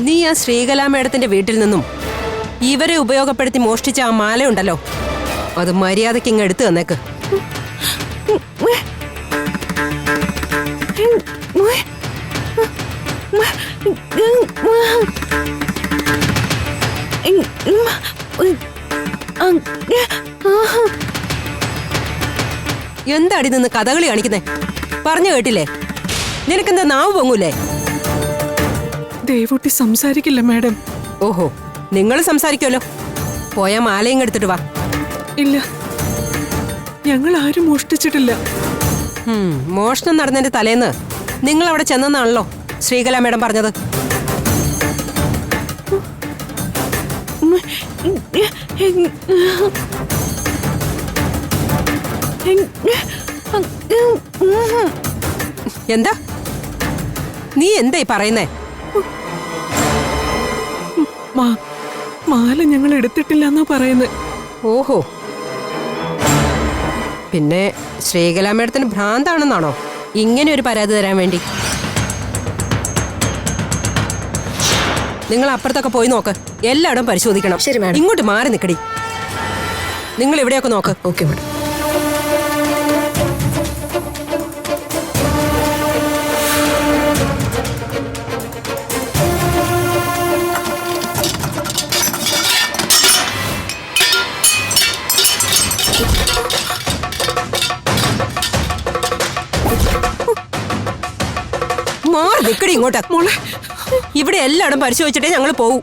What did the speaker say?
നീ ആ ശ്രീകലാ മേഡത്തിന്റെ വീട്ടിൽ നിന്നും ഇവരെ ഉപയോഗപ്പെടുത്തി മോഷ്ടിച്ച ആ മാലയുണ്ടല്ലോ, അത് മര്യാദയ്ക്ക് ഇങ്ങ് എടുത്തു തന്നേക്ക്. എന്താടി നിന്ന് കഥകളി കാണിക്കുന്നേ? പറഞ്ഞു കേട്ടില്ലേ? നിനക്കെന്താ നാവ് പൊങ്ങൂലേ? ദേവൂട്ടി സംസാരിക്കില്ല മാഡം. ഓഹോ, നിങ്ങൾ സംസാരിക്കുമല്ലോ. പോയാ മാലയും എടുത്തിട്ട് വാ. ഇല്ല, ഞങ്ങൾ ആരും മോഷ്ടിച്ചിട്ടില്ല. മോഷണം നടന്നതിന്റെ തലേന്ന് നിങ്ങൾ അവിടെ ചെന്നെന്നാണല്ലോ ശ്രീകല മേഡം പറഞ്ഞത്. എന്താ നീ എന്തായി പറയുന്നേ? മാല ഞങ്ങൾ എടുത്തിട്ടില്ല എന്നാ പറയുന്നത്. ഓഹോ, പിന്നെ ശ്രീകല മേഡത്തിന് ഭ്രാന്താണെന്നാണോ ഇങ്ങനെ ഒരു പരാതി തരാൻ വേണ്ടി? നിങ്ങൾ അപ്പുറത്തൊക്കെ പോയി നോക്ക്, എല്ലായിടും പരിശോധിക്കണം. ശരി മാഡം. ഇങ്ങോട്ട് മാറി നിൽക്കടി. നിങ്ങൾ ഇവിടെയൊക്കെ നോക്ക്. Okay madam. മാറി നിൽക്കടി ഇങ്ങോട്ട്. മോളെ, ഇവിടെ എല്ലായിടും പരിശോധിച്ചിട്ടേ ഞങ്ങൾ പോവും.